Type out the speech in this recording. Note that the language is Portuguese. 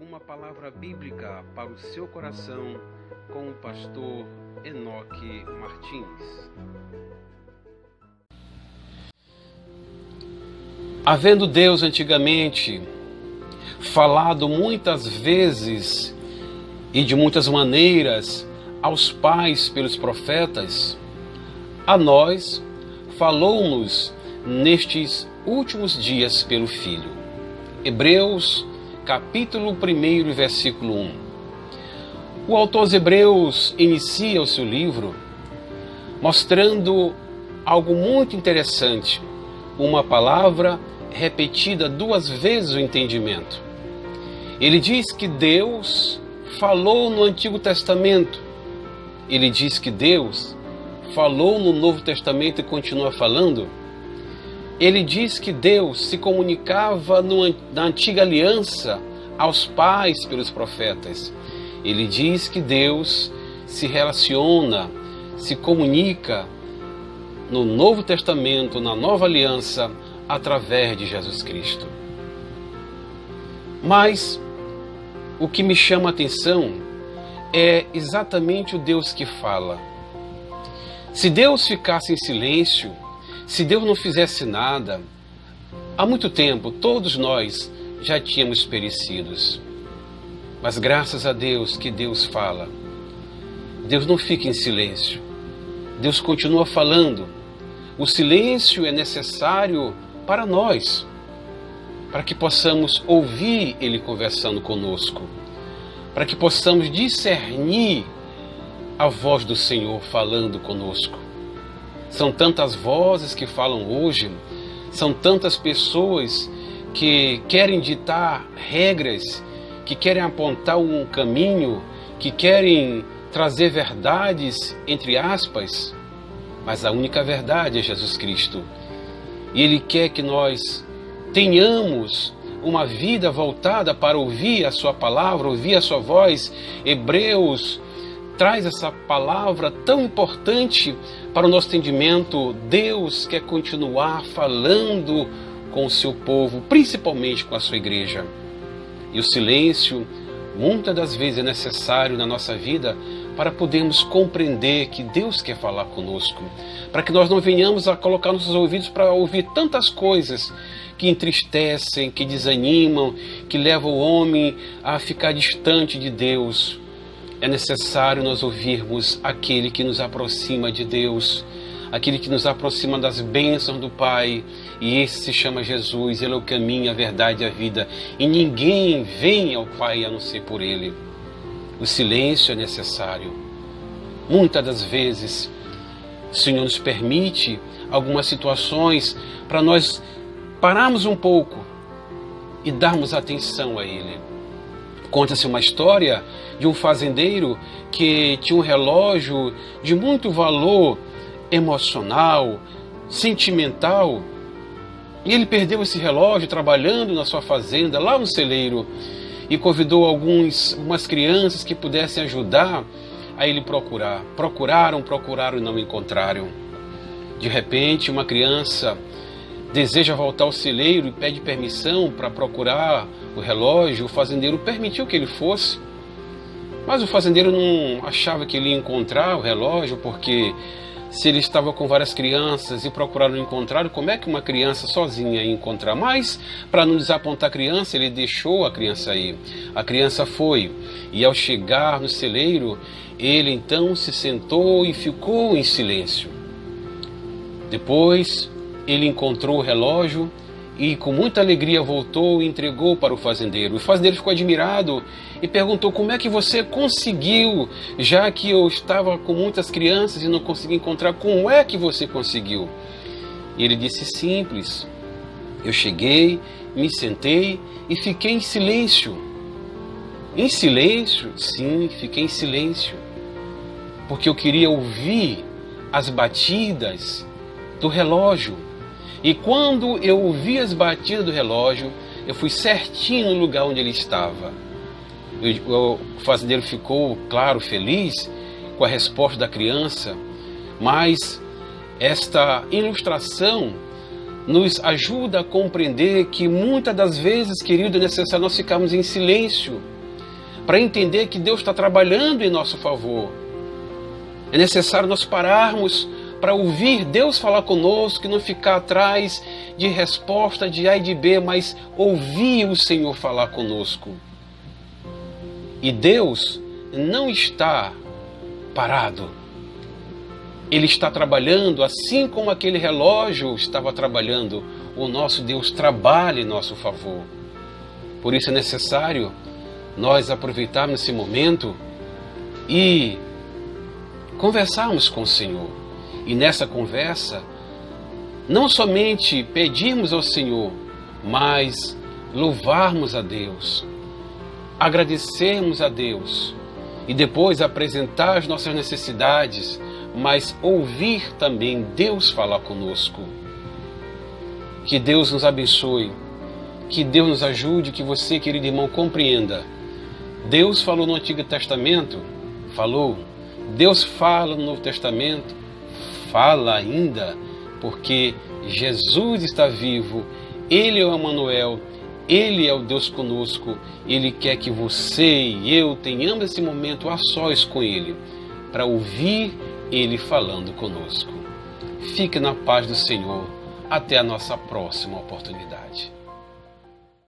Uma palavra bíblica para o seu coração com o pastor Enoque Martins. Havendo Deus antigamente falado muitas vezes e de muitas maneiras aos pais pelos profetas, a nós falou-nos nestes últimos dias pelo Filho. Hebreus capítulo 1, versículo 1. O autor aos Hebreus inicia o seu livro mostrando algo muito interessante, uma palavra repetida 2 vezes o entendimento. Ele diz que Deus falou no Antigo Testamento, ele diz que Deus falou no Novo Testamento e continua falando. Ele diz que Deus se comunicava na antiga aliança aos pais pelos profetas. Ele diz que Deus se relaciona, se comunica no Novo Testamento, na nova aliança, através de Jesus Cristo. Mas o que me chama a atenção é exatamente o Deus que fala. Se Deus ficasse em silêncio, se Deus não fizesse nada, há muito tempo todos nós já tínhamos perecidos. Mas graças a Deus que Deus fala. Deus não fica em silêncio. Deus continua falando. O silêncio é necessário para nós, para que possamos ouvir Ele conversando conosco, para que possamos discernir a voz do Senhor falando conosco. São tantas vozes que falam hoje, são tantas pessoas que querem ditar regras, que querem apontar um caminho, que querem trazer verdades, entre aspas, mas a única verdade é Jesus Cristo. E Ele quer que nós tenhamos uma vida voltada para ouvir a Sua palavra, ouvir a Sua voz. Hebreus traz essa palavra tão importante para o nosso entendimento. Deus quer continuar falando com o seu povo, principalmente com a sua igreja. E o silêncio, muitas das vezes, é necessário na nossa vida para podermos compreender que Deus quer falar conosco, para que nós não venhamos a colocar nossos ouvidos para ouvir tantas coisas que entristecem, que desanimam, que levam o homem a ficar distante de Deus. É necessário nós ouvirmos aquele que nos aproxima de Deus, aquele que nos aproxima das bênçãos do Pai, e esse se chama Jesus. Ele é o caminho, a verdade e a vida, e ninguém vem ao Pai a não ser por Ele. O silêncio é necessário. Muitas das vezes, o Senhor nos permite algumas situações para nós pararmos um pouco e darmos atenção a Ele. Conta-se uma história de um fazendeiro que tinha um relógio de muito valor emocional, sentimental, e ele perdeu esse relógio trabalhando na sua fazenda, lá no celeiro, e convidou algumas crianças que pudessem ajudar a ele procurar. Procuraram e não encontraram. De repente, uma criança deseja voltar ao celeiro e pede permissão para procurar o relógio. O fazendeiro permitiu que ele fosse, mas o fazendeiro não achava que ele ia encontrar o relógio, porque se ele estava com várias crianças e procuraram não encontrar, como é que uma criança sozinha ia encontrar? Mas, para não desapontar a criança, ele deixou a criança ir. A criança foi, e ao chegar no celeiro, ele então se sentou e ficou em silêncio. Depois, ele encontrou o relógio e com muita alegria voltou e entregou para o fazendeiro. O fazendeiro ficou admirado e perguntou: como é que você conseguiu, já que eu estava com muitas crianças e não consegui encontrar, como é que você conseguiu? E ele disse: simples, eu cheguei, me sentei e fiquei em silêncio. Em silêncio? Sim, fiquei em silêncio, porque eu queria ouvir as batidas do relógio. E quando eu ouvi as batidas do relógio, eu fui certinho no lugar onde ele estava. O fazendeiro ficou, claro, feliz com a resposta da criança, mas esta ilustração nos ajuda a compreender que muitas das vezes, querido, é necessário nós ficarmos em silêncio para entender que Deus está trabalhando em nosso favor. É necessário nós pararmos para ouvir Deus falar conosco e não ficar atrás de resposta de A e de B, mas ouvir o Senhor falar conosco. E Deus não está parado. Ele está trabalhando, assim como aquele relógio estava trabalhando. O nosso Deus trabalha em nosso favor. Por isso é necessário nós aproveitarmos esse momento e conversarmos com o Senhor. E nessa conversa, não somente pedirmos ao Senhor, mas louvarmos a Deus, agradecermos a Deus e depois apresentar as nossas necessidades, mas ouvir também Deus falar conosco. Que Deus nos abençoe, que Deus nos ajude, que você, querido irmão, compreenda. Deus falou no Antigo Testamento, falou. Deus fala no Novo Testamento, fala ainda, porque Jesus está vivo, Ele é o Emanuel, Ele é o Deus conosco, Ele quer que você e eu tenhamos esse momento a sós com Ele, para ouvir Ele falando conosco. Fique na paz do Senhor, até a nossa próxima oportunidade.